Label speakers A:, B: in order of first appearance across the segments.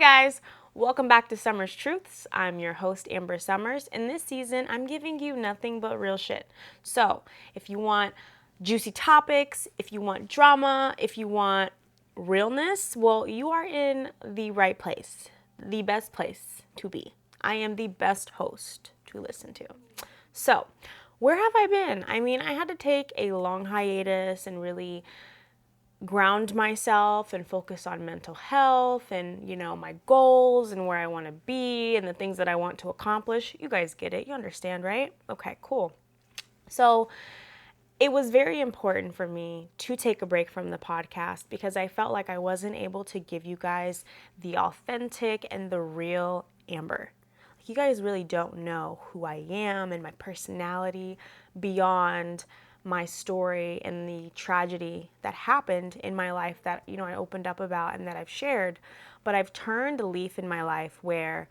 A: guys, welcome back to Summer's Truths. I'm your host, Amber Summers, and this season I'm giving you nothing but real shit. So, if you want juicy topics, if you want drama, if you want realness, well, you are in the right place, the best place to be. I am the best host to listen to. So, where have I been? I mean, I had to take a long hiatus and really ground myself and focus on mental health and, my goals and where I want to be and the things that I want to accomplish. You guys get it. You understand, right? Okay, cool. So it was very important for me to take a break from the podcast because I felt like I wasn't able to give you guys the authentic and the real Amber. You guys really don't know who I am and my personality beyond my story and the tragedy that happened in my life that, I opened up about and that I've shared. But I've turned a leaf in my life where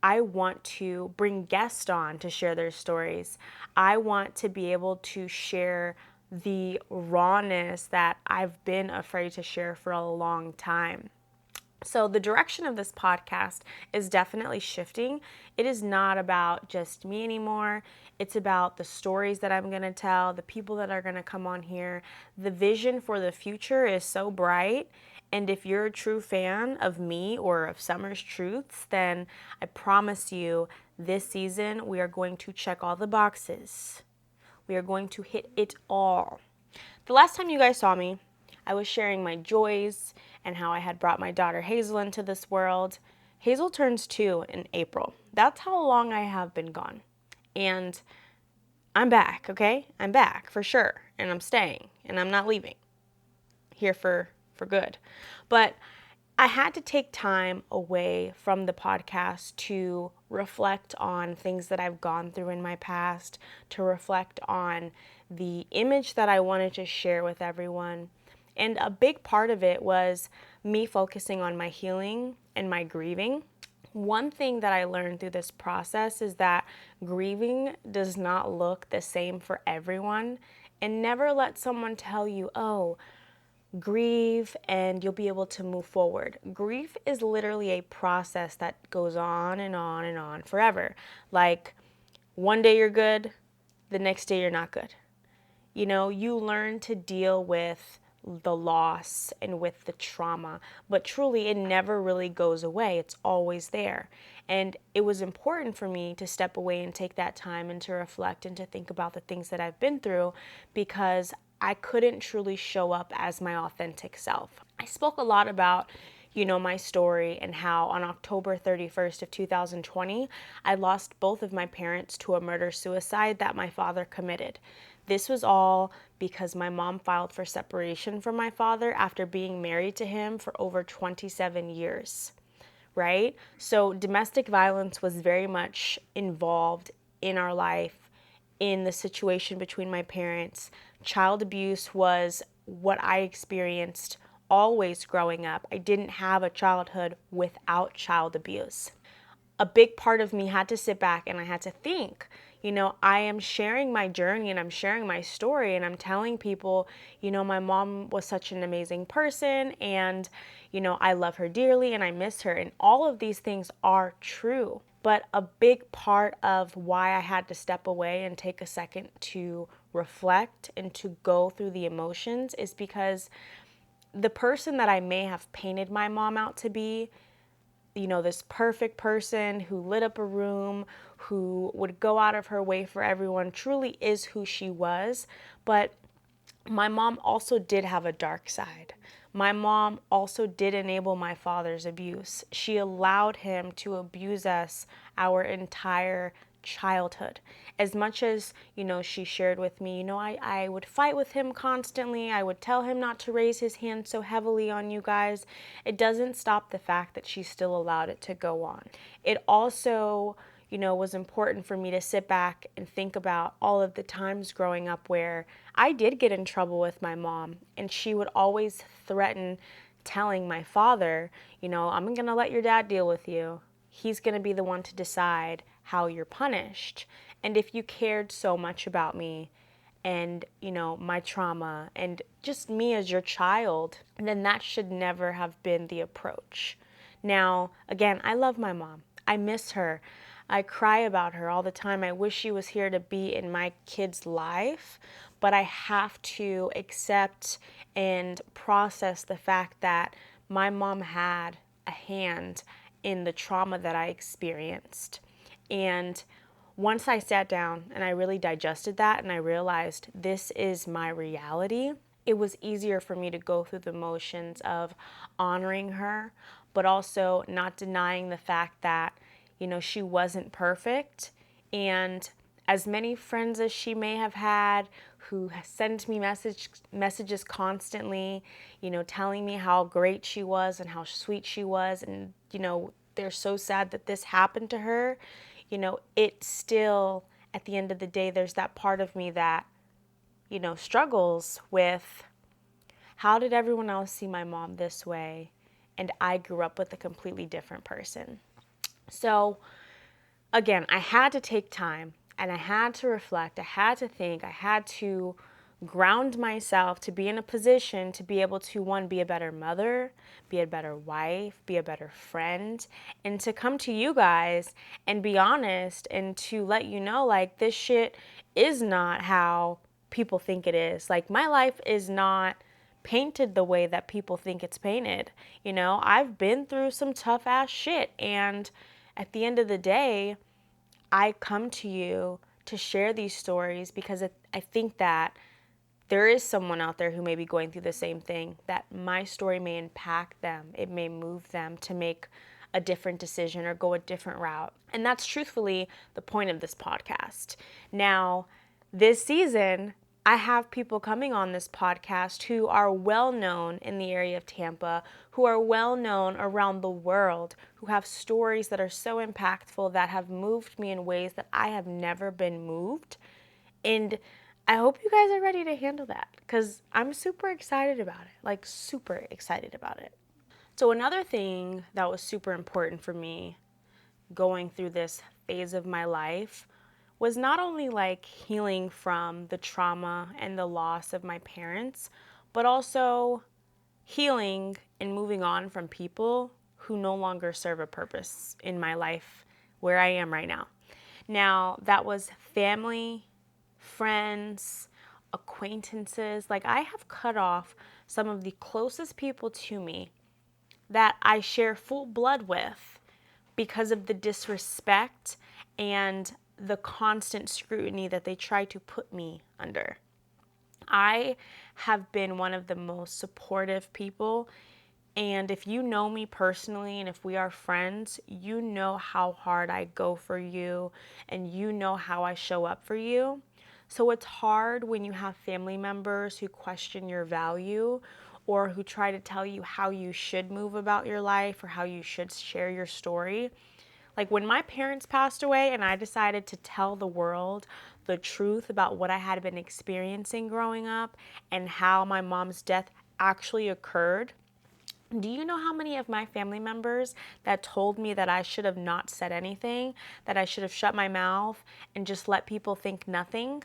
A: I want to bring guests on to share their stories. I want to be able to share the rawness that I've been afraid to share for a long time. So the direction of this podcast is definitely shifting. It is not about just me anymore. It's about the stories that I'm going to tell, the people that are going to come on here. The vision for the future is so bright. And if you're a true fan of me or of Summer's Truths, then I promise you this season we are going to check all the boxes. We are going to hit it all. The last time you guys saw me, I was sharing my joys and how I had brought my daughter Hazel into this world. Hazel turns 2 in April. That's how long I have been gone. And I'm back, okay? I'm back for sure. And I'm staying. And I'm not leaving. Here for good. But I had to take time away from the podcast to reflect on things that I've gone through in my past, to reflect on the image that I wanted to share with everyone. And a big part of it was me focusing on my healing and my grieving. One thing that I learned through this process is that grieving does not look the same for everyone. And never let someone tell you, oh, grieve and you'll be able to move forward. Grief is literally a process that goes on and on and on forever. Like one day you're good, the next day you're not good. You learn to deal with the loss and with the trauma, but truly it never really goes away. It's always there. And it was important for me to step away and take that time and to reflect and to think about the things that I've been through because I couldn't truly show up as my authentic self. I spoke a lot about my story and how on October 31st of 2020, I lost both of my parents to a murder-suicide that my father committed. This was all because my mom filed for separation from my father after being married to him for over 27 years, right? So domestic violence was very much involved in our life, in the situation between my parents. Child abuse was what I experienced always growing up. I didn't have a childhood without child abuse. A big part of me had to sit back and I had to think, I am sharing my journey and I'm sharing my story and I'm telling people, my mom was such an amazing person and, I love her dearly and I miss her. And all of these things are true. But a big part of why I had to step away and take a second to reflect and to go through the emotions is because the person that I may have painted my mom out to be, this perfect person who lit up a room, who would go out of her way for everyone, truly is who she was. But my mom also did have a dark side. My mom also did enable my father's abuse. She allowed him to abuse us our entire childhood. As much as, she shared with me, I would fight with him constantly. I would tell him not to raise his hand so heavily on you guys. It doesn't stop the fact that she still allowed it to go on. It also, was important for me to sit back and think about all of the times growing up where I did get in trouble with my mom, and she would always threaten telling my father, I'm going to let your dad deal with you. He's going to be the one to decide how you're punished. And if you cared so much about me and, my trauma and just me as your child, then that should never have been the approach. Now, again, I love my mom. I miss her. I cry about her all the time. I wish she was here to be in my kid's life, but I have to accept and process the fact that my mom had a hand in the trauma that I experienced. And once I sat down and I really digested that and I realized this is my reality, it was easier for me to go through the motions of honoring her, but also not denying the fact that, she wasn't perfect. And as many friends as she may have had who sent me messages constantly, telling me how great she was and how sweet she was, and, they're so sad that this happened to her, it still, at the end of the day, there's that part of me that, struggles with how did everyone else see my mom this way? And I grew up with a completely different person. So, again, I had to take time and I had to reflect. I had to think. I had to ground myself to be in a position to be able to, one, be a better mother, be a better wife, be a better friend, and to come to you guys and be honest and to let you know, like, this shit is not how people think it is. Like, my life is not painted the way that people think it's painted. I've been through some tough ass shit, and at the end of the day, I come to you to share these stories because I think that there is someone out there who may be going through the same thing, that my story may impact them. It may move them to make a different decision or go a different route. And that's truthfully the point of this podcast. Now, this season, I have people coming on this podcast who are well known in the area of Tampa, who are well known around the world, who have stories that are so impactful that have moved me in ways that I have never been moved. And I hope you guys are ready to handle that because I'm super excited about it, like super excited about it. So another thing that was super important for me going through this phase of my life was not only like healing from the trauma and the loss of my parents, but also healing and moving on from people who no longer serve a purpose in my life where I am right now. Now, that was family, friends, acquaintances. Like, I have cut off some of the closest people to me that I share full blood with because of the disrespect and the constant scrutiny that they try to put me under. I have been one of the most supportive people. And if you know me personally and if we are friends, you know how hard I go for you and you know how I show up for you. So it's hard when you have family members who question your value or who try to tell you how you should move about your life or how you should share your story. Like when my parents passed away and I decided to tell the world the truth about what I had been experiencing growing up and how my mom's death actually occurred, do you know how many of my family members that told me that I should have not said anything, that I should have shut my mouth and just let people think nothing?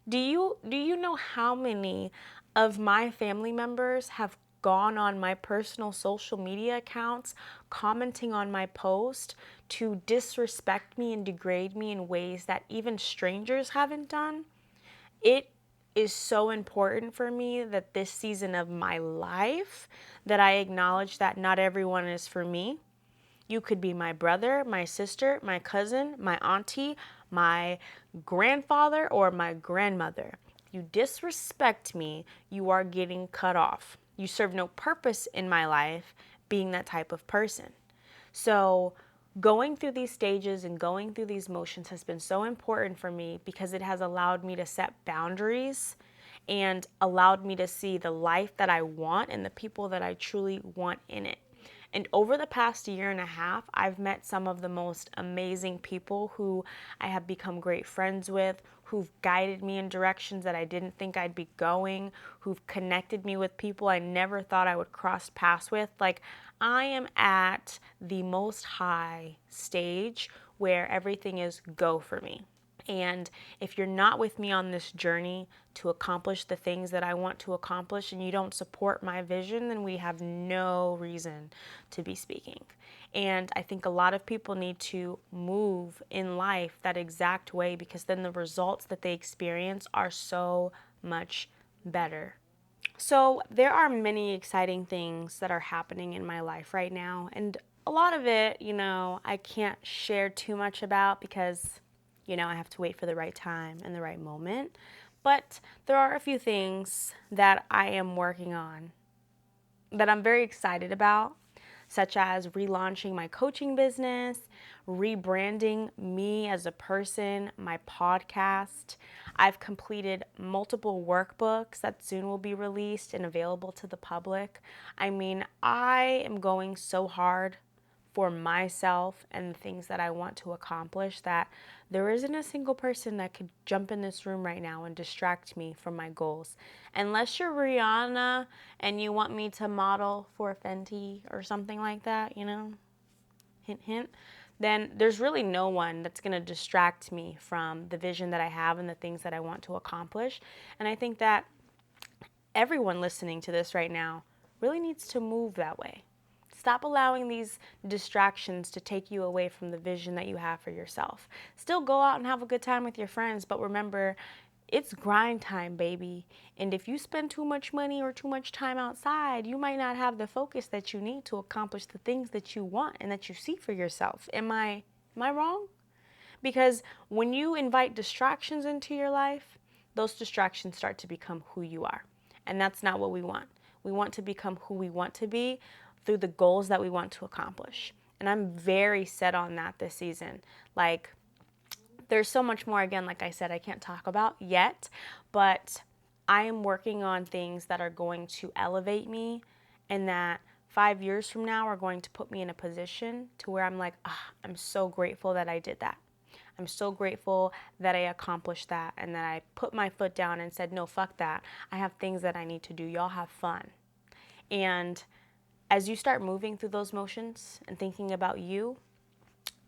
A: Do you know how many of my family members have gone on my personal social media accounts commenting on my post to disrespect me and degrade me in ways that even strangers haven't done? It is so important for me that this season of my life that I acknowledge that not everyone is for me. You could be my brother, my sister, my cousin, my auntie, my grandfather, or my grandmother. You disrespect me, you are getting cut off. You serve no purpose in my life being that type of person. So going through these stages and going through these motions has been so important for me because it has allowed me to set boundaries and allowed me to see the life that I want and the people that I truly want in it. And over the past year and a half, I've met some of the most amazing people who I have become great friends with, who've guided me in directions that I didn't think I'd be going, who've connected me with people I never thought I would cross paths with. Like, I am at the most high stage where everything is go for me. And if you're not with me on this journey to accomplish the things that I want to accomplish and you don't support my vision, then we have no reason to be speaking. And I think a lot of people need to move in life that exact way, because then the results that they experience are so much better. So there are many exciting things that are happening in my life right now. And a lot of it, I can't share too much about because I have to wait for the right time and the right moment. But there are a few things that I am working on that I'm very excited about, such as relaunching my coaching business, rebranding me as a person, my podcast. I've completed multiple workbooks that soon will be released and available to the public. I mean, I am going so hard for myself and the things that I want to accomplish that there isn't a single person that could jump in this room right now and distract me from my goals. Unless you're Rihanna and you want me to model for Fenty or something like that, hint, hint, then there's really no one that's going to distract me from the vision that I have and the things that I want to accomplish. And I think that everyone listening to this right now really needs to move that way. Stop allowing these distractions to take you away from the vision that you have for yourself. Still go out and have a good time with your friends, but remember, it's grind time, baby. And if you spend too much money or too much time outside, you might not have the focus that you need to accomplish the things that you want and that you see for yourself. Am I wrong? Because when you invite distractions into your life, those distractions start to become who you are. And that's not what we want. We want to become who we want to be through the goals that we want to accomplish. And I'm very set on that this season. There's so much more, again, like I said, I can't talk about yet, but I am working on things that are going to elevate me and that 5 years from now are going to put me in a position to where I'm like, I'm so grateful that I did that. I'm so grateful that I accomplished that and that I put my foot down and said, no, fuck that. I have things that I need to do. Y'all have fun. And as you start moving through those motions and thinking about you,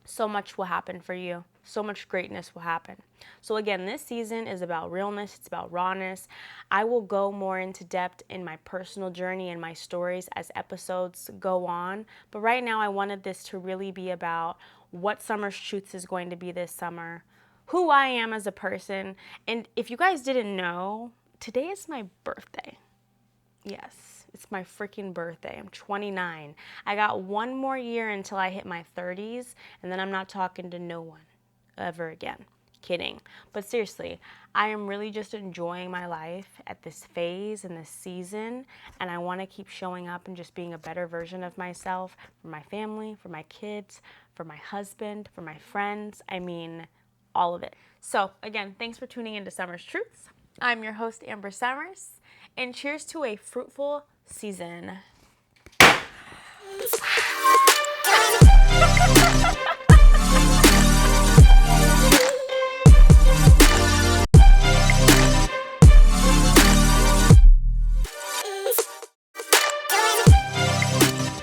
A: so much will happen for you. So much greatness will happen. So again, this season is about realness. It's about rawness. I will go more into depth in my personal journey and my stories as episodes go on. But right now, I wanted this to really be about what Summer's Truths is going to be this summer, who I am as a person. And if you guys didn't know, today is my birthday. Yes, it's my freaking birthday. I'm 29. I got one more year until I hit my 30s, and then I'm not talking to no one ever again. Kidding. But seriously, I am really just enjoying my life at this phase and this season, and I want to keep showing up and just being a better version of myself for my family, for my kids, for my husband, for my friends. I mean, all of it. So again, thanks for tuning into Summer's Truths. I'm your host, Amber Summers, and cheers to a fruitful season.